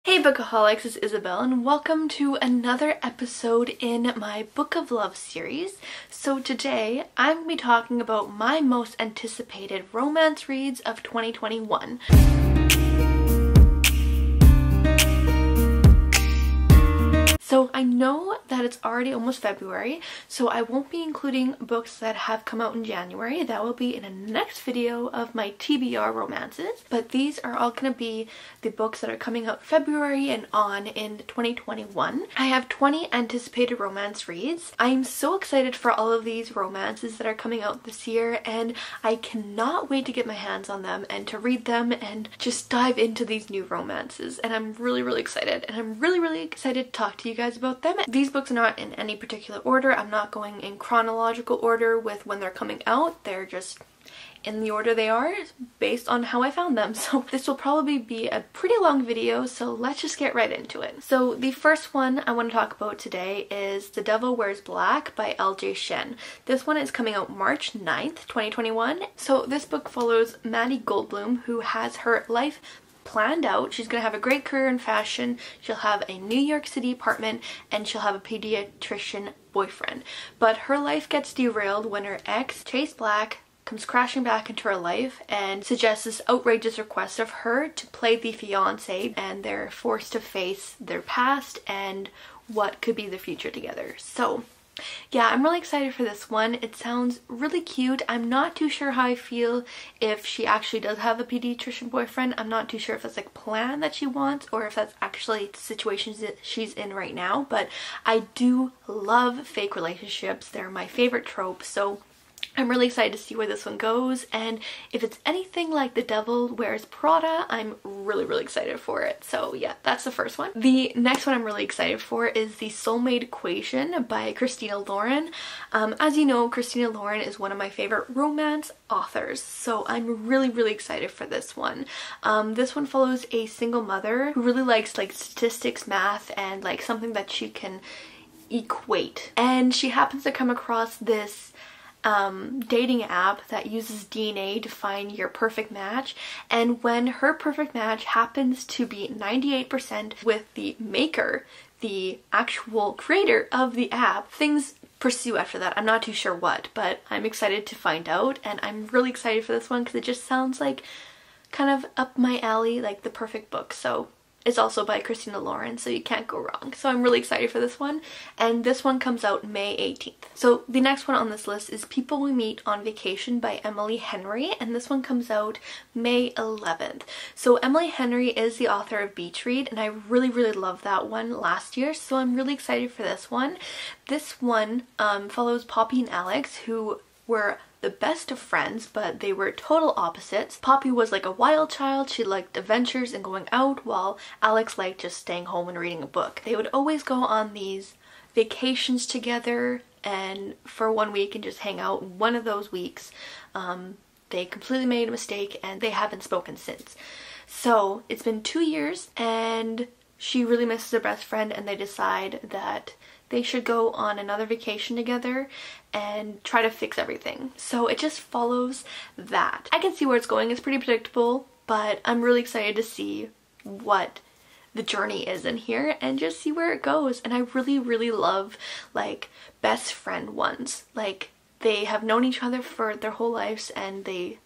Hey Bookaholics, it's Isabel and welcome to another episode in my Book of Love series. So today I'm going to be talking about my most anticipated romance reads of 2021. So I know that it's already almost February, so I won't be including books that have come out in January. That will be in the next video of my TBR romances. But these are all going to be the books that are coming out February and on in 2021. I have 20 anticipated romance reads. I'm so excited for all of these romances that are coming out this year, and I cannot wait to get my hands on them and to read them and just dive into these new romances. And I'm really excited, and I'm really excited to talk to you guys about them. These books are not in any particular order. I'm not going in chronological order with when they're coming out. They're just in the order they are based on how I found them. So this will probably be a pretty long video, so let's just get right into it. So the first one I want to talk about today is The Devil Wears Black by LJ Shen. This one is coming out March 9th, 2021. So this book follows Maddie Goldblum, who has her life planned out. She's gonna have a great career in fashion, she'll have a New York City apartment, and she'll have a pediatrician boyfriend. But her life gets derailed when her ex, Chase Black, comes crashing back into her life and suggests this outrageous request of her to play the fiance, and they're forced to face their past and what could be the future together. So yeah, I'm really excited for this one. It sounds really cute. I'm not too sure how I feel if she actually does have a pediatrician boyfriend. I'm not too sure if that's like a plan that she wants or if that's actually the situation that she's in right now. But I do love fake relationships. They're my favorite trope. So I'm really excited to see where this one goes, and if it's anything like The Devil Wears Prada, I'm really excited for it. So yeah, that's the first one. The next one I'm really excited for is The Soulmate Equation by Christina Loren. As you know, Christina Loren is one of my favorite romance authors, so I'm really excited for this one. This one follows a single mother who really likes like statistics, math, and like something that she can equate. And she happens to come across this dating app that uses DNA to find your perfect match, and when her perfect match happens to be 98% with the maker, the actual creator of the app, things pursue after that. I'm not too sure what, but I'm excited to find out, and I'm really excited for this one because it just sounds like kind of up my alley, like the perfect book. So it's also by Christina Loren, so you can't go wrong. So I'm really excited for this one, and this one comes out May 18th. So the next one on this list is People We Meet on Vacation by Emily Henry, and this one comes out May 11th. So Emily Henry is the author of Beach Read, and I really loved that one last year, so I'm really excited for this one. This one follows Poppy and Alex, who were the best of friends, but they were total opposites. Poppy was like a wild child. She liked adventures and going out, while Alex liked just staying home and reading a book. They would always go on these vacations together and for 1 week and just hang out. One of those weeks they completely made a mistake and they haven't spoken since. So it's been 2 years and she really misses her best friend, and they decide that they should go on another vacation together and try to fix everything. So it just follows that. I can see where it's going. It's pretty predictable, but I'm really excited to see what the journey is in here and just see where it goes. And I really love like best friend ones. Like they have known each other for their whole lives and they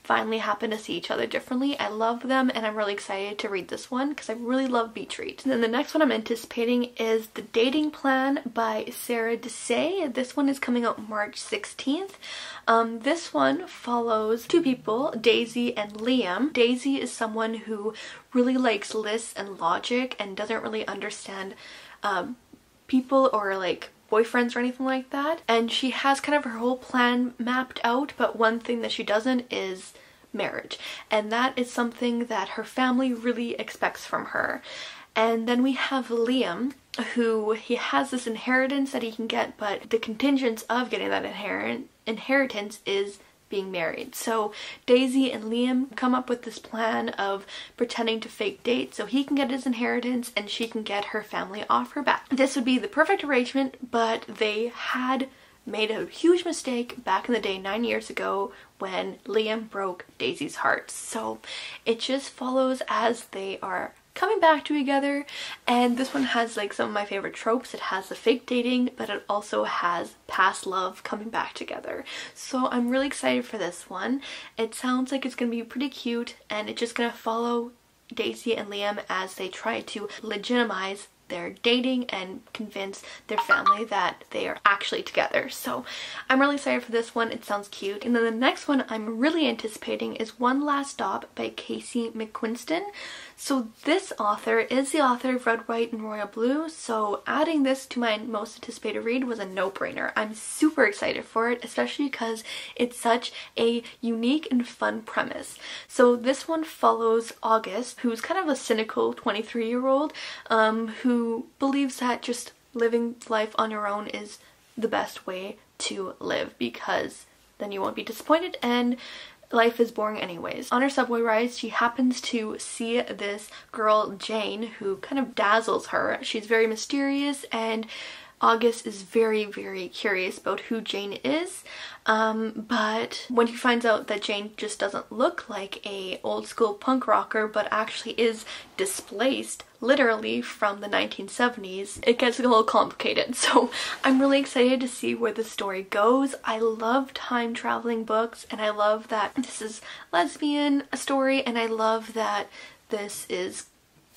finally happen to see each other differently. I love them, and I'm really excited to read this one because I really love Beach Read. And then the next one I'm anticipating is The Dating Plan by Sara Desai. This one is coming out March 16th. This one follows two people, Daisy and Liam. Daisy is someone who really likes lists and logic and doesn't really understand people or like boyfriends or anything like that, and she has kind of her whole plan mapped out, but one thing that she doesn't is marriage, and that is something that her family really expects from her. And then we have Liam, who he has this inheritance that he can get, but the contingents of getting that inheritance is being married. So Daisy and Liam come up with this plan of pretending to fake date so he can get his inheritance and she can get her family off her back. This would be the perfect arrangement, but they had made a huge mistake back in the day 9 years ago when Liam broke Daisy's heart. So it just follows as they are coming back together, and this one has like some of my favorite tropes. It has the fake dating, but it also has past love coming back together. So I'm really excited for this one. It sounds like it's gonna be pretty cute, and it's just gonna follow Daisy and Liam as they try to legitimize their dating and convince their family that they are actually together. So I'm really excited for this one. It sounds cute. And then the next one I'm really anticipating is One Last Stop by Casey McQuiston. So this author is the author of Red, White, and Royal Blue, so adding this to my most anticipated read was a no-brainer. I'm super excited for it, especially because it's such a unique and fun premise. So this one follows August, who's kind of a cynical 23-year-old who believes that just living life on your own is the best way to live, because then you won't be disappointed and life is boring anyways. On her subway ride, she happens to see this girl, Jane, who kind of dazzles her. She's very mysterious, and August is very, very curious about who Jane is. But when he finds out that Jane just doesn't look like a old school punk rocker, but actually is displaced literally from the 1970s, it gets a little complicated. So I'm really excited to see where the story goes. I love time traveling books, and I love that this is lesbian story, and I love that this is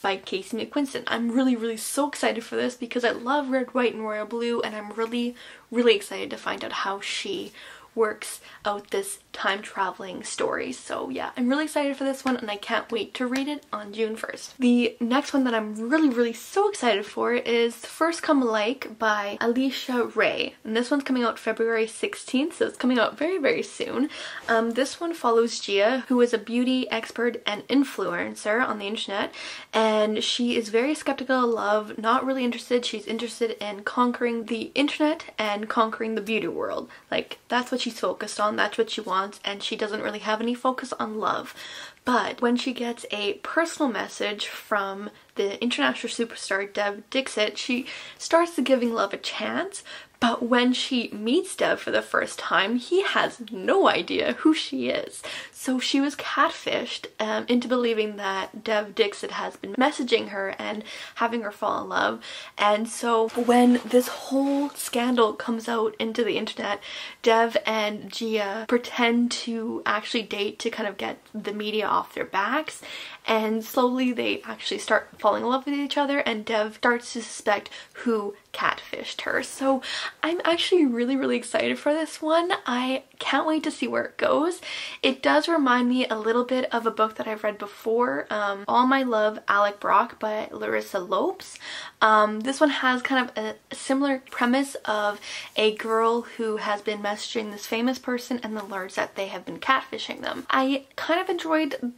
by Casey McQuiston. I'm really so excited for this because I love Red, White, and Royal Blue, and I'm really excited to find out how she works out this time traveling story. So yeah, I'm really excited for this one, and I can't wait to read it on June 1st. The next one that I'm really so excited for is First Come Like by Alisha Ray, and this one's coming out February 16th, so it's coming out very soon. This one follows Gia, who is a beauty expert and influencer on the internet, and she is very skeptical of love, not really interested. She's interested in conquering the internet and conquering the beauty world. Like, that's what she's focused on, that's what she wants, and she doesn't really have any focus on love. But when she gets a personal message from the international superstar Dev Dixit, she starts to giving love a chance. But when she meets Dev for the first time, he has no idea who she is. So she was catfished into believing that Dev Dixit has been messaging her and having her fall in love. And so when this whole scandal comes out into the internet, Dev and Gia pretend to actually date to kind of get the media off their backs. And slowly they actually start falling in love with each other, and Dev starts to suspect who catfished her. So I'm actually really excited for this one. I can't wait to see where it goes. It does remind me a little bit of a book that I've read before, All My Love, Alec Brock by Larissa Lopes. This one has kind of a similar premise of a girl who has been messaging this famous person and then learns that they have been catfishing them. I kind of enjoyed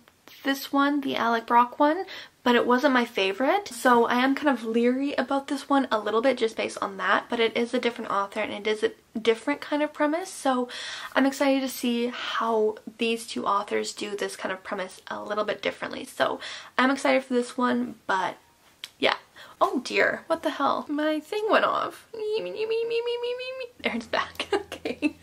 this one, the Alec Brock one, but it wasn't my favorite, so I am kind of leery about this one a little bit just based on that. But it is a different author and it is a different kind of premise, so I'm excited to see how these two authors do this kind of premise a little bit differently. So I'm excited for this one, but yeah. Oh dear, what the hell? My thing went off. There, it's back. Okay.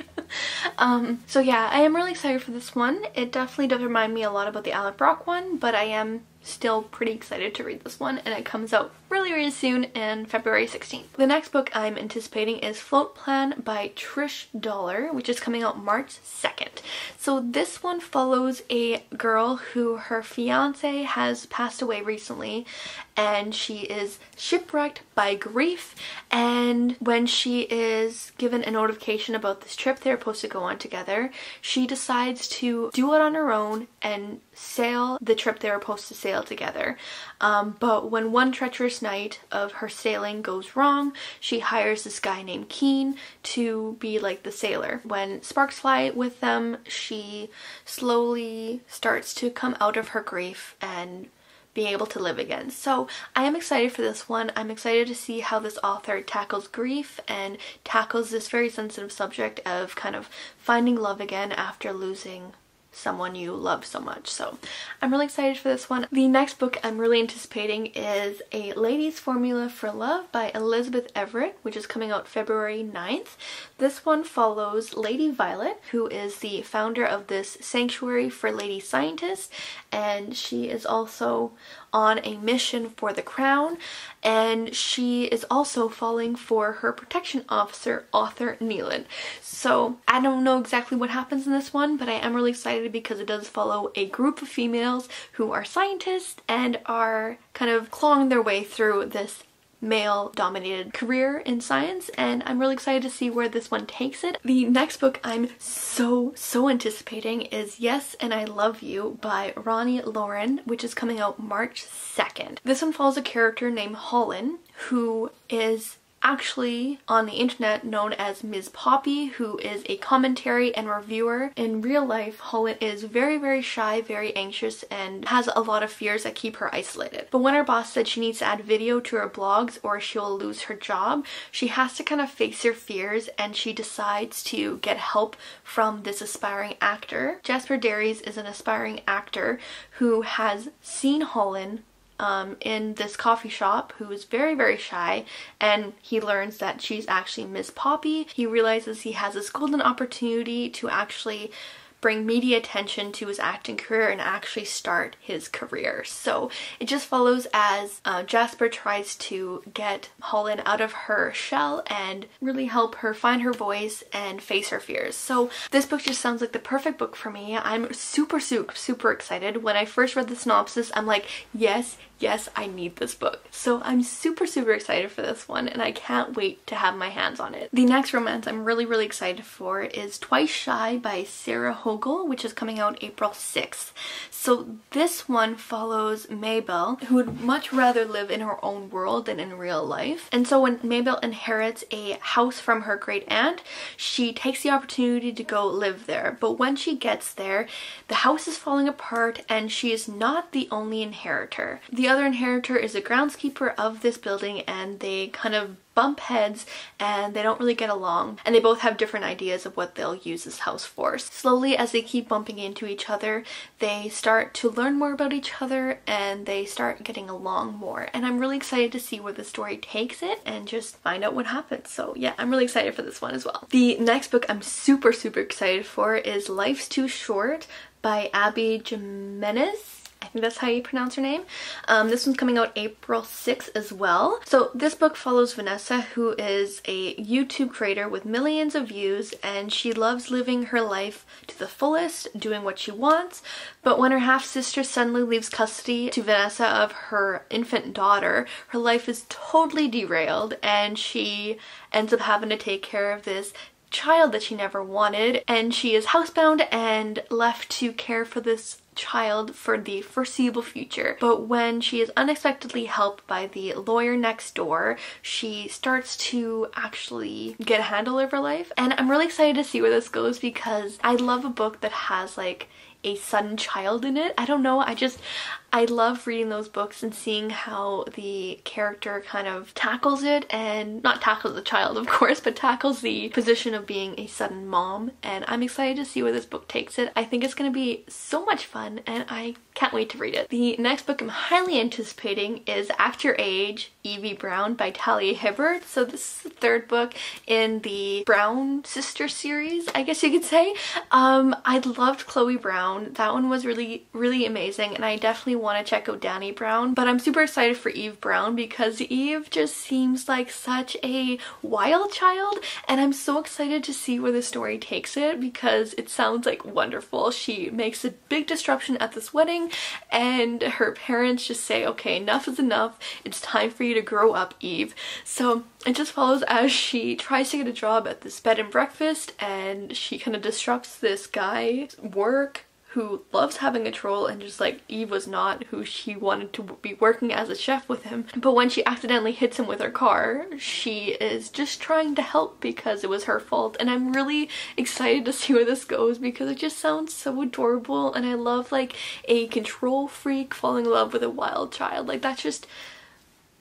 So yeah, I am really excited for this one. It definitely does remind me a lot about the Alec Brock one, but I am still pretty excited to read this one, and it comes out really soon in February 16th. The next book I'm anticipating is Float Plan by Trish Dollar, which is coming out March 2nd. So this one follows a girl who her fiance has passed away recently, and she is shipwrecked by grief, and when she is given a notification about this trip they're supposed to go on together, she decides to do it on her own and sail the trip they were supposed to sail together. But when one treacherous night of her sailing goes wrong, she hires this guy named Keen to be like the sailor. When sparks fly with them, she slowly starts to come out of her grief and be able to live again. So I am excited for this one. I'm excited to see how this author tackles grief and tackles this very sensitive subject of kind of finding love again after losing someone you love so much. So I'm really excited for this one. The next book I'm really anticipating is A Lady's Formula for Love by Elizabeth Everett, which is coming out February 9th. This one follows Lady Violet, who is the founder of this sanctuary for lady scientists, and she is also on a mission for the crown, and she is also falling for her protection officer, Arthur Nealon. So I don't know exactly what happens in this one, but I am really excited because it does follow a group of females who are scientists and are kind of clawing their way through this male-dominated career in science, and I'm really excited to see where this one takes it. The next book I'm so anticipating is Yes and I Love You by Roni Loren, which is coming out March 2nd. This one follows a character named Hogle, who is actually on the internet known as Ms. Poppy, who is a commentary and reviewer. In real life, Hogle is very shy, very anxious, and has a lot of fears that keep her isolated. But when her boss said she needs to add video to her blogs or she'll lose her job, she has to kind of face her fears, and she decides to get help from this aspiring actor. Jasper Dairies is an aspiring actor who has seen Hogle in this coffee shop, who is very shy, and he learns that she's actually Miss Poppy. He realizes he has this golden opportunity to actually bring media attention to his acting career and actually start his career. So it just follows as Jasper tries to get Hogle out of her shell and really help her find her voice and face her fears. So this book just sounds like the perfect book for me. I'm super excited. When I first read the synopsis, I'm like, yes, I need this book. So I'm super excited for this one, and I can't wait to have my hands on it. The next romance I'm really excited for is Twice Shy by Sara Hogle, which is coming out April 6th. So this one follows Mabel, who would much rather live in her own world than in real life. And so when Mabel inherits a house from her great aunt, she takes the opportunity to go live there. But when she gets there, the house is falling apart and she is not the only inheritor. The other inheritor is a groundskeeper of this building, and they kind of bump heads and they don't really get along, and they both have different ideas of what they'll use this house for. Slowly, as they keep bumping into each other, they start to learn more about each other and they start getting along more, and I'm really excited to see where the story takes it and just find out what happens. So yeah, I'm really excited for this one as well. The next book I'm super excited for is Life's Too Short by Abby Jimenez. I think that's how you pronounce her name. This one's coming out April 6th as well. So this book follows Vanessa, who is a YouTube creator with millions of views, and she loves living her life to the fullest, doing what she wants. But when her half-sister suddenly leaves custody to Vanessa of her infant daughter, her life is totally derailed, and she ends up having to take care of this child that she never wanted, and she is housebound and left to care for this child for the foreseeable future. But when she is unexpectedly helped by the lawyer next door, she starts to actually get a handle of her life, and I'm really excited to see where this goes because I love a book that has like a sudden child in it. I don't know, I love reading those books and seeing how the character kind of tackles it, and not tackles the child of course, but tackles the position of being a sudden mom, and I'm excited to see where this book takes it. I think it's going to be so much fun and I can't wait to read it. The next book I'm highly anticipating is Act Your Age, Evie Brown by Talia Hibbert. So this is the third book in the Brown sister series, I guess you could say. I loved Chloe Brown. That one was really amazing, and I definitely want to check out Danny Brown, but I'm super excited for Eve Brown because Eve just seems like such a wild child, and I'm so excited to see where the story takes it because it sounds like wonderful. She makes a big disruption at this wedding, and her parents just say, okay, enough is enough, it's time for you to grow up, Eve. So it just follows as she tries to get a job at this bed and breakfast, and she kind of disrupts this guy's work who loves having a troll, and just like Eve was not who she wanted to be working as a chef with him. But when she accidentally hits him with her car, she is just trying to help because it was her fault, and I'm really excited to see where this goes because it just sounds so adorable, and I love like a control freak falling in love with a wild child. Like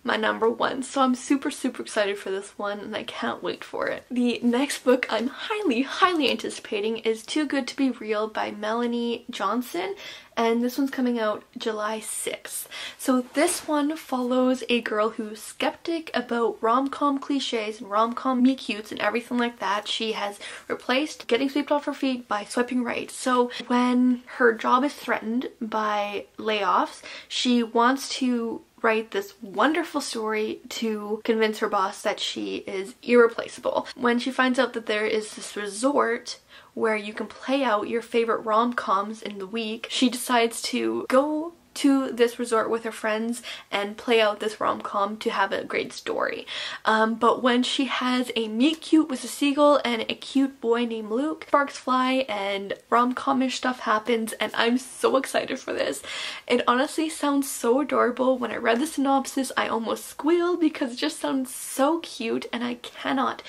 my number one. So I'm super excited for this one and I can't wait for it. The next book I'm highly anticipating is Too Good to Be Real by Melonie Johnson, and this one's coming out July 6th. So this one follows a girl who's skeptic about rom-com cliches and rom-com meet-cutes and everything like that. She has replaced getting swept off her feet by swiping right. So when her job is threatened by layoffs, she wants to write this wonderful story to convince her boss that she is irreplaceable. When she finds out that there is this resort where you can play out your favorite rom-coms in the week, she decides to go to this resort with her friends and play out this rom-com to have a great story. But when she has a meet cute with a seagull and a cute boy named Luke, sparks fly and rom-com-ish stuff happens, and I'm so excited for this. It honestly sounds so adorable. When I read the synopsis, I almost squealed because it just sounds so cute, and I cannot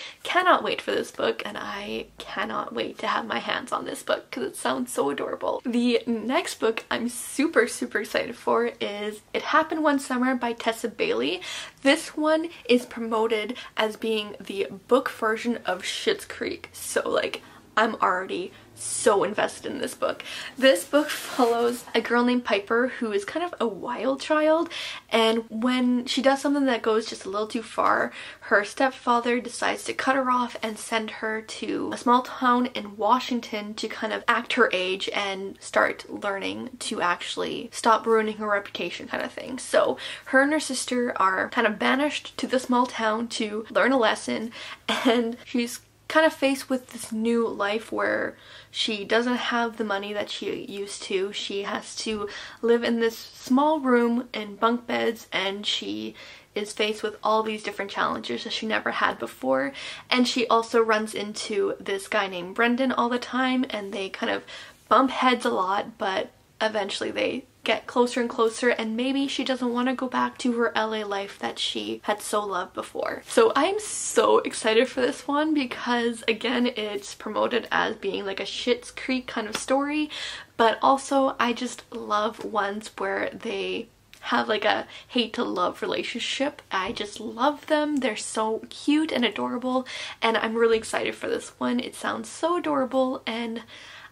wait for this book, and I cannot wait to have my hands on this book because it sounds so adorable. The next book I'm super excited for is It Happened One Summer by Tessa Bailey. This one is promoted as being the book version of Schitt's Creek, so like I'm already so invested in this book. This book follows a girl named Piper who is kind of a wild child, and when she does something that goes just a little too far, her stepfather decides to cut her off and send her to a small town in Washington to kind of act her age and start learning to actually stop ruining her reputation, kind of thing. So her and her sister are kind of banished to the small town to learn a lesson, and she's kind of faced with this new life where she doesn't have the money that she used to. She has to live in this small room in bunk beds, and she is faced with all these different challenges that she never had before. And she also runs into this guy named Brendan all the time, and they kind of bump heads a lot, but eventually they get closer and closer, and maybe she doesn't want to go back to her LA life that she had so loved before. So I'm so excited for this one because again, it's promoted as being like a Schitt's Creek kind of story, but also I just love ones where they have like a hate to love relationship. I just love them. They're so cute and adorable, and I'm really excited for this one. It sounds so adorable and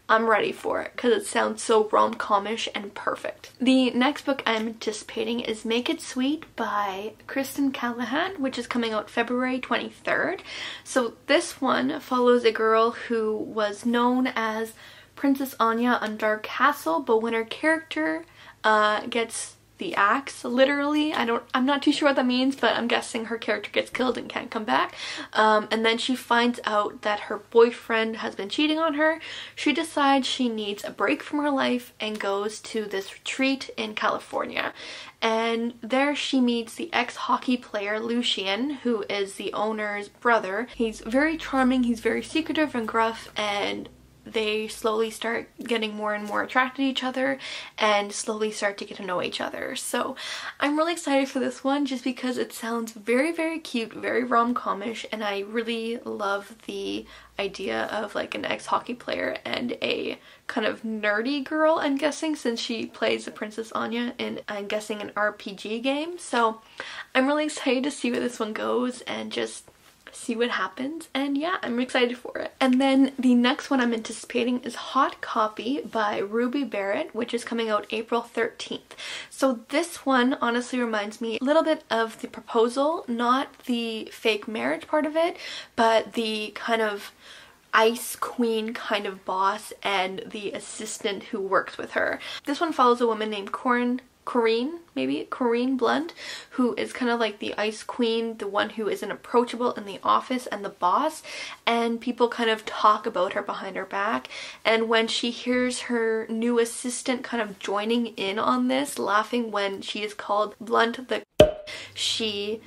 I'm ready for it because it sounds so rom-comish and perfect. The next book I'm anticipating is Make It Sweet by Kristen Callihan, which is coming out February 23rd. So this one follows a girl who was known as Princess Anya on Dark Castle, but when her character gets the axe, literally, I'm not too sure what that means, but I'm guessing her character gets killed and can't come back, and then she finds out that her boyfriend has been cheating on her. She decides she needs a break from her life and goes to this retreat in California, and there she meets the ex-hockey player Lucien, who is the owner's brother. He's very charming, he's very secretive and gruff, and they slowly start getting more and more attracted to each other and slowly start to get to know each other. So I'm really excited for this one just because it sounds very cute, very rom-comish, and I really love the idea of like an ex-hockey player and a kind of nerdy girl, I'm guessing, since she plays the Princess Anya in, I'm guessing, an RPG game. So I'm really excited to see where this one goes and just see what happens, and yeah, I'm excited for it. And then the next one I'm anticipating is Hot Copy by Ruby Barrett, which is coming out April 13th. So this one honestly reminds me a little bit of The Proposal, not the fake marriage part of it, but the kind of ice queen kind of boss and the assistant who works with her. This one follows a woman named Corinne Blunt, who is kind of like the ice queen, the one who isn't approachable in the office and the boss, and people kind of talk about her behind her back. And when she hears her new assistant kind of joining in on this, laughing when she is called Blunt the she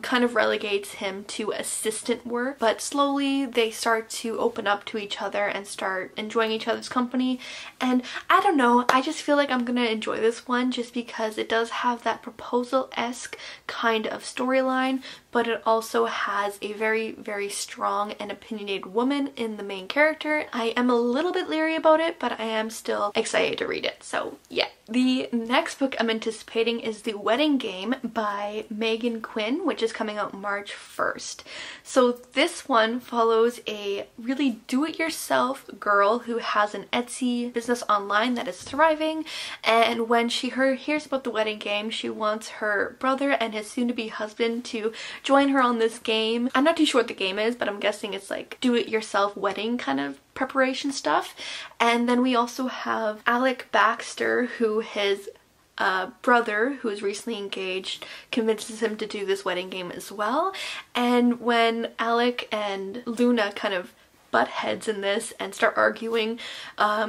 kind of relegates him to assistant work, but slowly they start to open up to each other and start enjoying each other's company. And I don't know, I just feel like I'm gonna enjoy this one just because it does have that proposal-esque kind of storyline, but it also has a very, very strong and opinionated woman in the main character. I am a little bit leery about it, but I am still excited to read it, so yeah. The next book I'm anticipating is The Wedding Game by Meghan Quinn, which is coming out March 1st. So this one follows a really do-it-yourself girl who has an Etsy business online that is thriving, and when she hears about the wedding game, she wants her brother and his soon-to-be husband to join her on this game. I'm not too sure what the game is, but I'm guessing it's like do-it-yourself wedding kind of preparation stuff. And then we also have Alec Baxter, who his brother, who is recently engaged, convinces him to do this wedding game as well. And when Alec and Luna kind of butt heads in this and start arguing,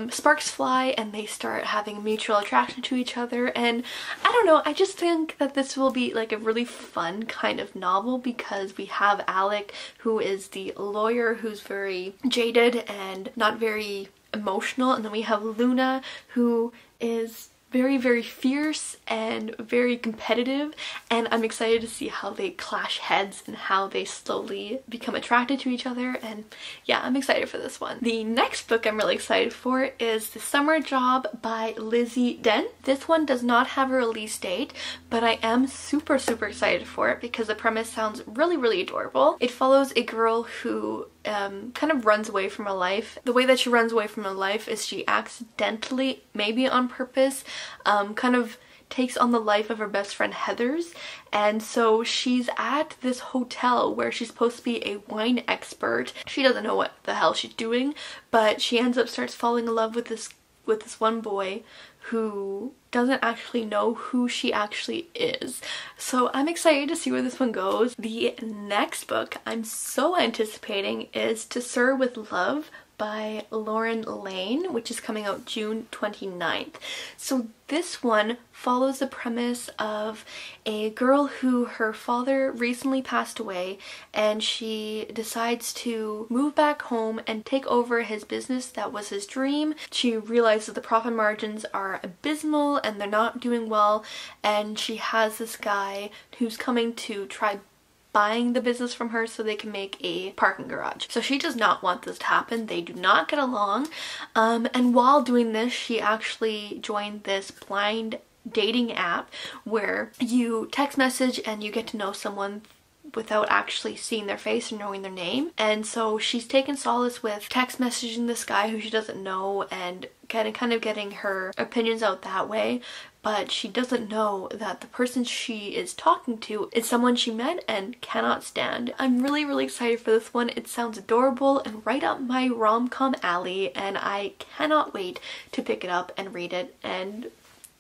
sparks fly and they start having mutual attraction to each other. And I don't know, I just think that this will be like a really fun kind of novel because we have Alec, who is the lawyer who's very jaded and not very emotional, and then we have Luna, who is very, very fierce and very competitive, and I'm excited to see how they clash heads and how they slowly become attracted to each other. And yeah, I'm excited for this one. The next book I'm really excited for is The Summer Job by Lizzy Dent. This one does not have a release date, but I am super, super excited for it because the premise sounds really, really adorable. It follows a girl who kind of runs away from her life. The way that she runs away from her life is she accidentally, maybe on purpose, kind of takes on the life of her best friend Heather's. And so she's at this hotel where she's supposed to be a wine expert. She doesn't know what the hell she's doing, but she ends up starts falling in love with this one boy who doesn't actually know who she actually is. So I'm excited to see where this one goes. The next book I'm so anticipating is To Sir with Love by Layne, which is coming out June 29th. So this one follows the premise of a girl who her father recently passed away, and she decides to move back home and take over his business that was his dream. She realizes the profit margins are abysmal and they're not doing well, and she has this guy who's coming to try buying the business from her so they can make a parking garage. So she does not want this to happen. They do not get along. And while doing this, she actually joined this blind dating app where you text message and you get to know someone without actually seeing their face or knowing their name. And so she's taken solace with text messaging this guy who she doesn't know and kind of getting her opinions out that way. But she doesn't know that the person she is talking to is someone she met and cannot stand. I'm really, really excited for this one. It sounds adorable and right up my rom-com alley, and I cannot wait to pick it up and read it. And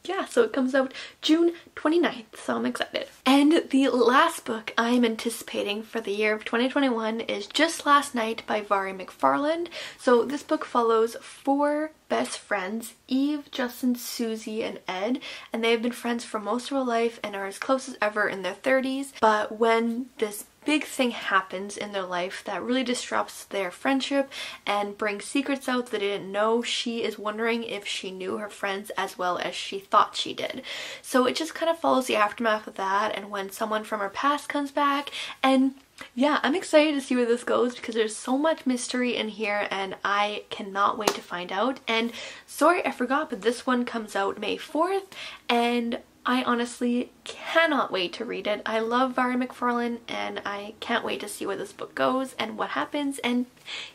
yeah, so it comes out June 29th, so I'm excited. And the last book I'm anticipating for the year of 2021 is Just Last Night by McFarlane. So this book follows 4 best friends, Eve, Justin, Susie, and Ed, and they have been friends for most of their life and are as close as ever in their 30s. But when this big thing happens in their life that really disrupts their friendship and brings secrets out that they didn't know, she is wondering if she knew her friends as well as she thought she did. So it just kind of follows the aftermath of that and when someone from her past comes back. And yeah, I'm excited to see where this goes because there's so much mystery in here and I cannot wait to find out. And sorry, I forgot, but this one comes out May 4th and I honestly cannot wait to read it. I love McFarlane and I can't wait to see where this book goes and what happens. And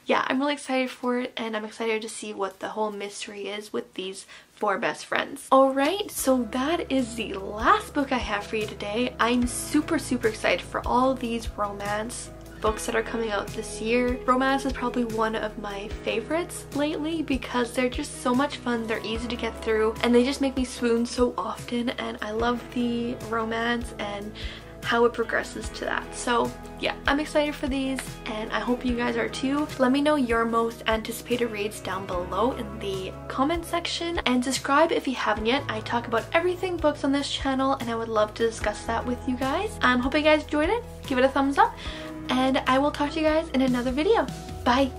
yeah, I'm really excited for it and I'm excited to see what the whole mystery is with these 4 best friends. Alright, so that is the last book I have for you today. I'm super, super excited for all these romance books that are coming out this year. Romance is probably one of my favorites lately because they're just so much fun, they're easy to get through, and they just make me swoon so often. And I love the romance and how it progresses to that. So yeah, I'm excited for these and I hope you guys are too. Let me know your most anticipated reads down below in the comment section, and subscribe if you haven't yet. I talk about everything books on this channel and I would love to discuss that with you guys. Hope you guys enjoyed it. Give it a thumbs up and I will talk to you guys in another video. Bye!